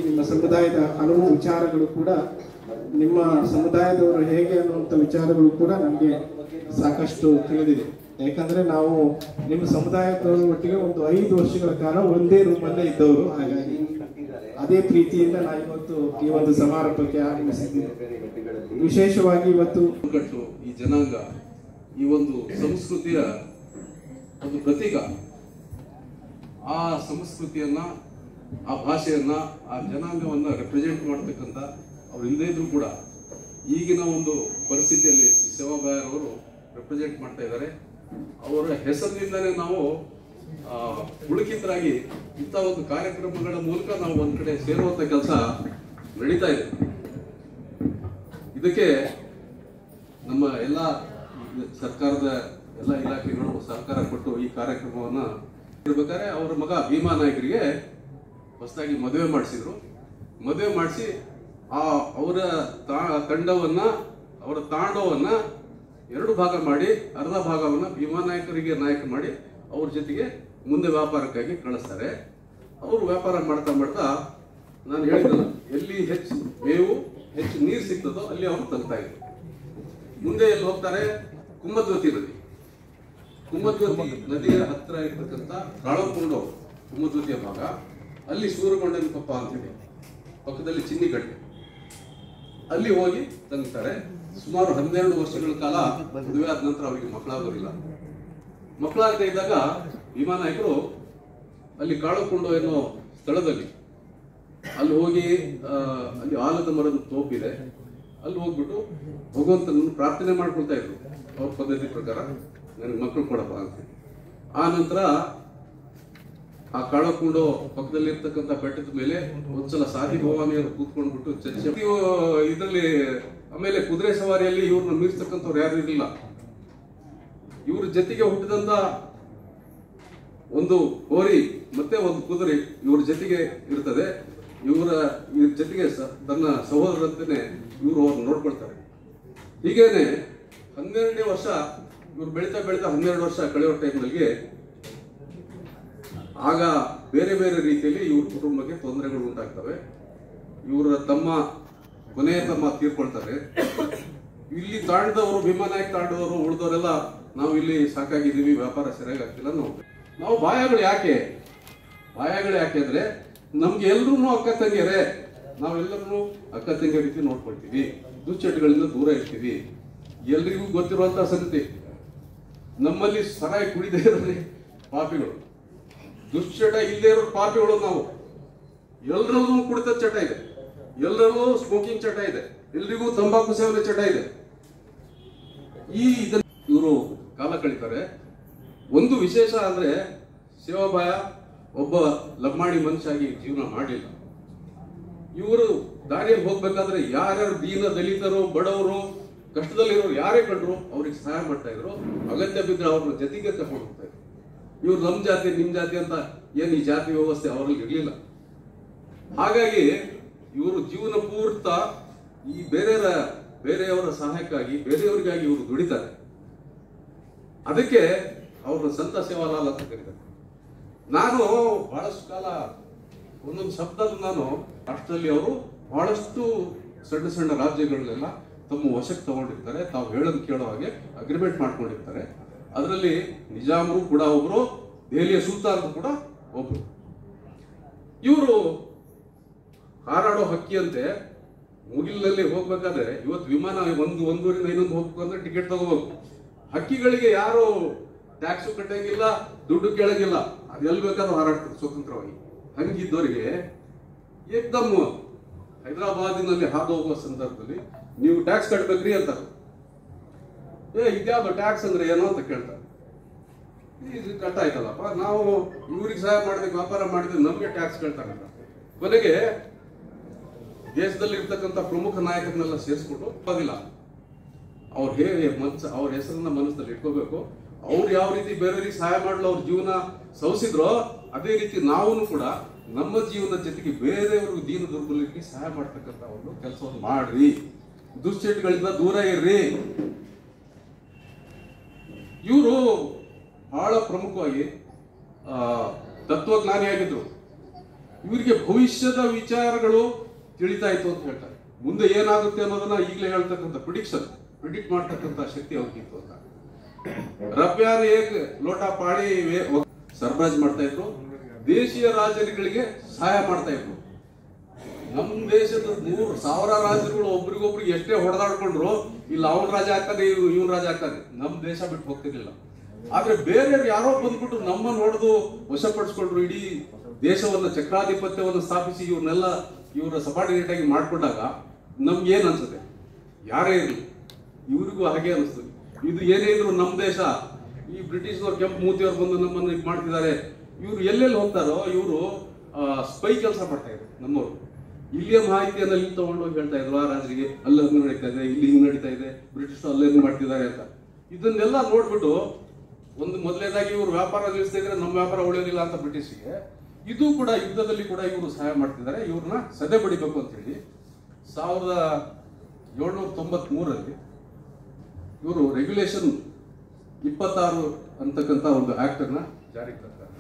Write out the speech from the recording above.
ನಿಮ್ಮ ಸಮುದಾಯದ ಹಲವು ವಿಚಾರಗಳು ಕೂಡ ನಿಮ್ಮ ಸಮುದಾಯದವರು ಹೇಗೆ ಅನ್ನುವಂಥ ವಿಚಾರಗಳು ಕೂಡ ನಮಗೆ ಸಾಕಷ್ಟು ತಿಳಿದಿದೆ. ಯಾಕಂದ್ರೆ ನಾವು ನಿಮ್ಮ ಸಮುದಾಯದವರ ಒಟ್ಟಿಗೆ ಒಂದು 5 ವರ್ಷಗಳ ಕಾಲ ಒಂದೇ ರೂಮಲ್ಲೇ ಇದ್ದವರು. ಹಾಗಾಗಿ ಅದೇ ಪ್ರೀತಿಯಿಂದ ನಾವು ಇವತ್ತು ಈ ಒಂದು ಸಮಾರಂಭಕ್ಕೆ ಆಗಮಿಸಿದ್ದೇವೆ. ವಿಶೇಷವಾಗಿ ಇವತ್ತು ಈ ಜನಾಂಗ ಈ ಒಂದು ಸಂಸ್ಕೃತಿಯ ಒಂದು ಪ್ರತೀಕ. ಆ ಸಂಸ್ಕೃತಿಯನ್ನ, ಆ ಭಾಷೆಯನ್ನ, ಆ ಜನಾಂಗವನ್ನ ರೆಪ್ರೆಸೆಂಟ್ ಮಾಡತಕ್ಕಂಥ ಅವ್ರು ಇಲ್ಲದೇ ಇದ್ರು ಕೂಡ ಈಗಿನ ಒಂದು ಪರಿಸ್ಥಿತಿಯಲ್ಲಿ ಸೇವಾಬಾಯಿ ಅವರು ರೆಪ್ರೆಸೆಂಟ್ ಮಾಡ್ತಾ ಇದ್ದಾರೆ. ಅವರ ಹೆಸರಿನಿಂದಲೇ ನಾವು ಪುಳಕಿತರಾಗಿ ಇಂಥ ಒಂದು ಕಾರ್ಯಕ್ರಮಗಳ ಮೂಲಕ ನಾವು ಒಂದ್ ಕಡೆ ಸೇರುವಂತ ಕೆಲಸ ನಡೀತಾ ಇದೆ. ಇದಕ್ಕೆ ನಮ್ಮ ಎಲ್ಲ ಸರ್ಕಾರದ ಎಲ್ಲ ಇಲಾಖೆಗಳು ಸಹಕಾರ ಕೊಟ್ಟು ಈ ಕಾರ್ಯಕ್ರಮವನ್ನ ಇರ್ಬೇಕಾದ್ರೆ ಅವರ ಮಗ ಭೀಮಾ ನಾಯಕರಿಗೆ ಹೊಸದಾಗಿ ಮದುವೆ ಮಾಡಿಸಿದ್ರು. ಮದುವೆ ಮಾಡಿಸಿ ಅವರ ತಂಡವನ್ನ, ಅವರ ತಾಂಡವನ್ನ 2 ಭಾಗ ಮಾಡಿ ಅರ್ಧ ಭಾಗವನ್ನ ಭೀಮಾ ನಾಯಕರಿಗೆ ನಾಯಕ ಮಾಡಿ ಅವ್ರ ಜೊತೆಗೆ ಮುಂದೆ ವ್ಯಾಪಾರಕ್ಕಾಗಿ ಕಳಿಸ್ತಾರೆ. ಅವರು ವ್ಯಾಪಾರ ಮಾಡ್ತಾ ಮಾಡ್ತಾ ನಾನು ಹೇಳಿದ್ನಲ್ಲ, ಎಲ್ಲಿ ಹೆಚ್ಚು ಮೇವು, ಹೆಚ್ಚು ನೀರು ಸಿಗ್ತದೋ ಅಲ್ಲಿ ಅವರು ತಗ್ತಾ ಇದ್ರು. ಮುಂದೆ ಎಲ್ಲಿ ಹೋಗ್ತಾರೆ? ಕುಮ್ಮದ್ವತಿ ನದಿ. ಕುಮ್ಮದ್ವತಿ ನದಿಯ ಹತ್ತಿರ ಇರ್ತಕ್ಕಂಥ ಕಾಳಕೊಂಡ ಕುಮ್ಮದ್ವತಿಯ ಭಾಗ, ಅಲ್ಲಿ ಸೂರಗೊಂಡನ ಕೊಪ್ಪ ಅಂತಿದೆ, ಪಕ್ಕದಲ್ಲಿ ಚಿನ್ನಿಗಡ್ಡೆ, ಅಲ್ಲಿ ಹೋಗಿ ತಂಗ್ತಾರೆ. ಸುಮಾರು 12 ವರ್ಷಗಳ ಕಾಲ ಮದುವೆ ಆದ ನಂತರ ಅವರಿಗೆ ಮಕ್ಕಳಾಗೋದಿಲ್ಲ. ಮಕ್ಕಳಾಗದೇ ಇದ್ದಾಗ ಭೀಮಾ ನಾಯಕರು ಅಲ್ಲಿ ಕಾಳಕೊಂಡ ಎನ್ನೋ ಸ್ಥಳದಲ್ಲಿ ಅಲ್ಲಿ ಹೋಗಿ ಅಲ್ಲಿ ಆಲದ ಮರದ ತೋಪಿದೆ, ಅಲ್ಲಿ ಹೋಗ್ಬಿಟ್ಟು ಭಗವಂತನನ್ನು ಪ್ರಾರ್ಥನೆ ಮಾಡ್ಕೊಳ್ತಾ ಇದ್ರು ಅವ್ರ ಪದ್ಧತಿ ಪ್ರಕಾರ, ನನಗೆ ಮಕ್ಕಳು ಕೊಡಪ್ಪ ಅಂತ. ಆ ನಂತರ ಆ ಕಾಳಕೊಂಡ ಪಕ್ಕದಲ್ಲಿ ಇರ್ತಕ್ಕಂಥ ಬೆಟ್ಟದ ಮೇಲೆ ಒಂದ್ಸಲ ಸಾಧಿ ಭವಾನಿಯನ್ನು ಕೂತ್ಕೊಂಡ್ಬಿಟ್ಟು ಚರ್ಚೆ ಇದರಲ್ಲಿ. ಆಮೇಲೆ ಕುದುರೆ ಸವಾರಿಯಲ್ಲಿ ಇವ್ರನ್ನ ಮೀರಿಸ್ತಕ್ಕಂಥವ್ರು ಯಾರು ಇರಲಿಲ್ಲ. ಇವ್ರ ಜೊತೆಗೆ ಹುಟ್ಟಿದಂತ ಒಂದು ಹೋರಿ ಮತ್ತೆ ಒಂದು ಕುದುರೆ ಇವ್ರ ಜೊತೆಗೆ ಇರ್ತದೆ. ಇವ್ರ ಜೊತೆಗೆ ತನ್ನ ಸಹೋದರಂತೆನೆ ಇವರು ಅವ್ರನ್ನ ನೋಡ್ಕೊಳ್ತಾರೆ. ಹೀಗೇನೆ 12ನೇ ವರ್ಷ ಇವ್ರು ಬೆಳೀತಾ 12 ವರ್ಷ ಕಳೆಯೋ ಟೈಮ್ನಲ್ಲಿ ಆಗ ಬೇರೆ ಬೇರೆ ರೀತಿಯಲ್ಲಿ ಇವ್ರ ಕುಟುಂಬಕ್ಕೆ ತೊಂದರೆಗಳು ಉಂಟಾಗ್ತವೆ. ಇವರ ಕೊನೆಯ ತಮ್ಮ ತೀರ್ಕೊಳ್ತಾರೆ. ಇಲ್ಲಿ ತಾಂಡದವರು, ಭೀಮಾ ನಾಯಕ್ ತಾಂಡದವರು, ಉಳಿದವರೆಲ್ಲ ನಾವು ಇಲ್ಲಿ ಸಾಕಾಗಿದ್ದೀವಿ, ವ್ಯಾಪಾರ ಸರಿಯಾಗಿ ಆಗ್ತಿಲ್ಲ. ನಾವು ಬಾಯಗಳು ಯಾಕೆ ಅಂದ್ರೆ ನಮ್ಗೆ ಎಲ್ರೂ ಅಕ್ಕ ತಂಗಿಯರೇ, ನಾವೆಲ್ಲರೂ ಅಕ್ಕ ತಂಗಿಯ ರೀತಿ ನೋಡ್ಕೊಳ್ತೀವಿ, ದುಶ್ಚಟಗಳಿಂದ ದೂರ ಇರ್ತೀವಿ. ಎಲ್ರಿಗೂ ಗೊತ್ತಿರುವಂತಹ ಸಂಗತಿ, ನಮ್ಮಲ್ಲಿ ಸರಾಯಿ ಕುಡಿದೇ ಇರೋದ್ರೆ ಪಾಪಿಗಳು, ದುಶ್ಚಟ ಇಲ್ಲದೆ ಇರೋ ಪಾಪಿಗಳು ನಾವು. ಎಲ್ಲರಲ್ಲೂ ಕುಡಿತ ಚಟ ಇದೆ, ಎಲ್ಲರಲ್ಲೂ ಸ್ಮೋಕಿಂಗ್ ಚಟ ಇದೆ, ಎಲ್ರಿಗೂ ತಂಬಾಕು ಸೇವನೆ ಚಟ ಇದೆ. ಇವರು ಕಾಲ ಕಳೀತಾರೆ. ಒಂದು ವಿಶೇಷ ಅಂದ್ರೆ ಸೇವಾಬಾಯ ಒಬ್ಬ ಲಂಬಾಣಿ ಮನುಷ್ಯಾಗಿ ಜೀವನ ಮಾಡಲಿಲ್ಲ. ಇವರು ದಾರಿಯಲ್ಲಿ ಹೋಗ್ಬೇಕಾದ್ರೆ ಯಾರ್ಯಾರು ದೀನ ದಲಿತರು, ಬಡವರು, ಕಷ್ಟದಲ್ಲಿರೋರು ಯಾರೇ ಕಂಡ್ರು ಅವ್ರಿಗೆ ಸಹಾಯ ಮಾಡ್ತಾ ಇದ್ರು. ಅಗತ್ಯ ಬಿದ್ದರೆ ಅವ್ರನ್ನ ಜೊತೆಗೆ ತಗೊಂಡು ಹೋಗ್ತಾ ಇದ್ರು. ಇವ್ರು ನಮ್ ಜಾತಿ ನಿಮ್ ಜಾತಿ ಅಂತ ಏನ್ ಈ ಜಾತಿ ವ್ಯವಸ್ಥೆ ಅವರಲ್ಲಿ ಇರ್ಲಿಲ್ಲ. ಹಾಗಾಗಿ ಇವರು ಜೀವನ ಪೂರ್ತ ಈ ಬೇರೆಯವರ ಸಹಾಯಕ್ಕಾಗಿ, ಬೇರೆಯವರಿಗಾಗಿ ಇವರು ದುಡಿತಾರೆ. ಅದಕ್ಕೆ ಅವ್ರನ್ನ ಸಂತ ಸೇವಾಲಾಲ್ ಅಂತ ಕರೀತಾರೆ. ನಾನು ಬಹಳಷ್ಟು ಕಾಲ ಒಂದೊಂದು ಶಬ್ದ ನಾನು ರಾಷ್ಟ್ರದಲ್ಲಿ ಅವರು ಬಹಳಷ್ಟು ಸಣ್ಣ ಸಣ್ಣ ರಾಜ್ಯಗಳನ್ನೆಲ್ಲ ತಮ್ಮ ವಶಕ್ಕೆ ತಗೊಂಡಿರ್ತಾರೆ. ತಾವು ಹೇಳೋದು ಕೇಳೋ ಹಾಗೆ ಅಗ್ರಿಮೆಂಟ್ ಮಾಡ್ಕೊಂಡಿರ್ತಾರೆ. ಅದರಲ್ಲಿ ನಿಜಾಮರು ಕೂಡ ಒಬ್ರು, ದೆಹಲಿಯ ಸುಲ್ತಾನ್ ಕೂಡ ಒಬ್ರು. ಇವರು ಹಾರಾಡೋ ಹಕ್ಕಿಯಂತೆ ಮುಗಿಲಿನಲ್ಲಿ ಹೋಗ್ಬೇಕಾದ್ರೆ, ಇವತ್ತು ವಿಮಾನ ಒಂದೂರಿಂದ ಇನ್ನೊಂದು ಹೋಗ್ಬೇಕು ಅಂದ್ರೆ ಟಿಕೆಟ್ ತಗೋಬೇಕು. ಹಕ್ಕಿಗಳಿಗೆ ಯಾರು ಟ್ಯಾಕ್ಸು ಕಟ್ಟಂಗಿಲ್ಲ, ದುಡ್ಡು ಕೇಳಂಗಿಲ್ಲ, ಅದು ಎಲ್ಲಿ ಬೇಕಾದ್ರೂ ಹಾರಾಡ್ತಾರೆ ಸ್ವತಂತ್ರವಾಗಿ. ಹಂಗಿದ್ದವರಿಗೆ ಏಕ್ದಮ್ ಹೈದರಾಬಾದಿನಲ್ಲಿ ಹಾದು ಹೋಗುವ ಸಂದರ್ಭದಲ್ಲಿ ನೀವು ಟ್ಯಾಕ್ಸ್ ಕಟ್ಬೇಕ್ರಿ ಅಂತಾರೆ. ಇದ್ಯಾವ್ದು ಟ್ಯಾಕ್ಸ್ ಅಂದ್ರೆ ಏನೋ ಅಂತ ಕೇಳ್ತಾರೆ. ಇದು ಕಟ್ಟಾಯ್ತಲ್ಲಪ್ಪ, ನಾವು ಇವ್ರಿಗೆ ಸಹಾಯ ಮಾಡಿದ್ರೆ, ವ್ಯಾಪಾರ ಮಾಡಿದ್ರೆ ನಮ್ಗೆ ಟ್ಯಾಕ್ಸ್ ಕೇಳ್ತಾರಂತ. ಕೊನೆಗೆ ದೇಶದಲ್ಲಿ ಇರ್ತಕ್ಕಂಥ ಪ್ರಮುಖ ನಾಯಕರನ್ನೆಲ್ಲ ಸೇರಿಸ್ಬಿಟ್ಟು ಹೋಗಿಲ್ಲ. ಅವ್ರ ಹೆಸರನ್ನ ಮನಸ್ಸಲ್ಲಿ ಇಟ್ಕೋಬೇಕು. ಅವ್ರು ಯಾವ ರೀತಿ ಬೇರೆಯವರಿಗೆ ಸಹಾಯ ಮಾಡಲು ಅವ್ರ ಜೀವನ ಸವಿಸಿದ್ರೋ ಅದೇ ರೀತಿ ನಾವು ಕೂಡ ನಮ್ಮ ಜೀವನದ ಜೊತೆಗೆ ಬೇರೆಯವ್ರಿಗೆ ದೀನ ದುರ್ಬಲರಿಗೆ ಸಹಾಯ ಮಾಡ್ತಕ್ಕಂಥ ಒಂದು ಕೆಲಸವನ್ನು ಮಾಡ್ರಿ, ದುಶ್ಚಟಗಳಿಂದ ದೂರ ಇರ್ರಿ. ಇವರು ಬಹಳ ಪ್ರಮುಖವಾಗಿ ತತ್ವಜ್ಞಾನಿಯಾಗಿದ್ರು. ಇವರಿಗೆ ಭವಿಷ್ಯದ ವಿಚಾರಗಳು ತಿಳಿತಾ ಇತ್ತು ಅಂತ ಹೇಳ್ತಾರೆ. ಮುಂದೆ ಏನಾಗುತ್ತೆ ಅನ್ನೋದನ್ನ ಈಗಲೇ ಹೇಳ್ತಕ್ಕಂಥ ಪ್ರಿಡಿಕ್ಟ್ ಮಾಡ್ತಕ್ಕಂಥ ಶಕ್ತಿ ಅವ್ರಿಗಿತ್ತು ಅಂತ. ರಬ್ಯಾನ್ ಏಕ್ ಲೋಟ ಪಾಡಿ ಸರಬರಾಜು ಮಾಡ್ತಾ ಇದ್ರು, ದೇಶೀಯ ರಾಜರುಗಳಿಗೆ ಸಹಾಯ ಮಾಡ್ತಾ ಇದ್ರು. ನಮ್ಮ ದೇಶದ 1,000 ರಾಜರುಗಳು ಒಬ್ರಿಗೊಬ್ರಿಗೆ ಎಷ್ಟೇ ಹೊಡೆದಾಡ್ಕೊಂಡ್ರು, ಇಲ್ಲ ಅವನ ರಾಜ ಆಗ್ತಾನೆ ಇವನ್ ರಾಜ ಆಗ್ತಾನೆ, ನಮ್ ದೇಶ ಬಿಟ್ಟು ಹೋಗ್ತಿರ್ಲಿಲ್ಲ. ಆದ್ರೆ ಬೇರೆಯವ್ರು ಯಾರೋ ಬಂದ್ಬಿಟ್ಟು ನಮ್ಮನ್ನು ಹೊಡೆದು ವಶಪಡಿಸ್ಕೊಂಡ್ರು, ಇಡೀ ದೇಶವನ್ನ ಚಕ್ರಾಧಿಪತ್ಯವನ್ನು ಸ್ಥಾಪಿಸಿ ಇವರ ಸಬಾರ್ಡಿನೇಟ್ ಆಗಿ ಮಾಡ್ಕೊಂಡಾಗ ನಮ್ಗೆ ಏನ್ ಅನ್ಸುತ್ತೆ? ಯಾರೇ ಇರಲಿ ಇವ್ರಿಗೂ ಹಾಗೆ ಅನಿಸ್ತದೆ. ಇದು ಏನೇ ಇದ್ರು ನಮ್ಮ ದೇಶ, ಈ ಬ್ರಿಟಿಷ್ನವ್ರು ಕೆಂಪು ಮೂತಿಯವ್ರು ಬಂದು ನಮ್ಮನ್ನು ಇದು ಮಾಡ್ತಿದ್ದಾರೆ, ಇವ್ರು ಎಲ್ಲೆಲ್ಲಿ ಹೋಗ್ತಾರೋ ಇವರು ಸ್ಪೈ ಕೆಲಸ ಮಾಡ್ತಾ ಇದ್ರು ನಮ್ಮವರು. ಇಲ್ಲಿಯ ಮಾಹಿತಿಯನ್ನ ಇಲ್ಲಿ ತಗೊಂಡೋಗಿ ಹೇಳ್ತಾ ಇದ್ರು ಆ ರಾಜರಿಗೆ, ಅಲ್ಲಿ ಹಂಗ ನಡೀತಾ ಇದೆ, ಇಲ್ಲಿ ಹಿಂಗ್ ನಡೀತಾ ಇದೆ, ಬ್ರಿಟಿಷ್ ಅಲ್ಲೇನು ಮಾಡ್ತಿದ್ದಾರೆ ಅಂತ. ಇದನ್ನೆಲ್ಲ ನೋಡ್ಬಿಟ್ಟು ಒಂದು ಮೊದಲನೇದಾಗಿ ಇವರು ವ್ಯಾಪಾರ ನಿಲ್ಲಿಸ್ತಾ ಇದ್ರೆ ನಮ್ಮ ವ್ಯಾಪಾರ ಉಳಿಯೋದಿಲ್ಲ ಅಂತ ಬ್ರಿಟಿಷ್ಗೆ, ಇದು ಕೂಡ ಯುದ್ಧದಲ್ಲಿ ಕೂಡ ಇವರು ಸಹಾಯ ಮಾಡ್ತಿದ್ದಾರೆ, ಇವ್ರನ್ನ ಸದೆ ಬಡಿಬೇಕು ಅಂತ ಹೇಳಿ 1793ರಲ್ಲಿ ಇವರು ರೆಗ್ಯುಲೇಷನ್ 26 ಅಂತಕ್ಕಂಥ ಒಂದು ಆಕ್ಟ್ ಅನ್ನ ಜಾರಿಗೆ ತಂದರು.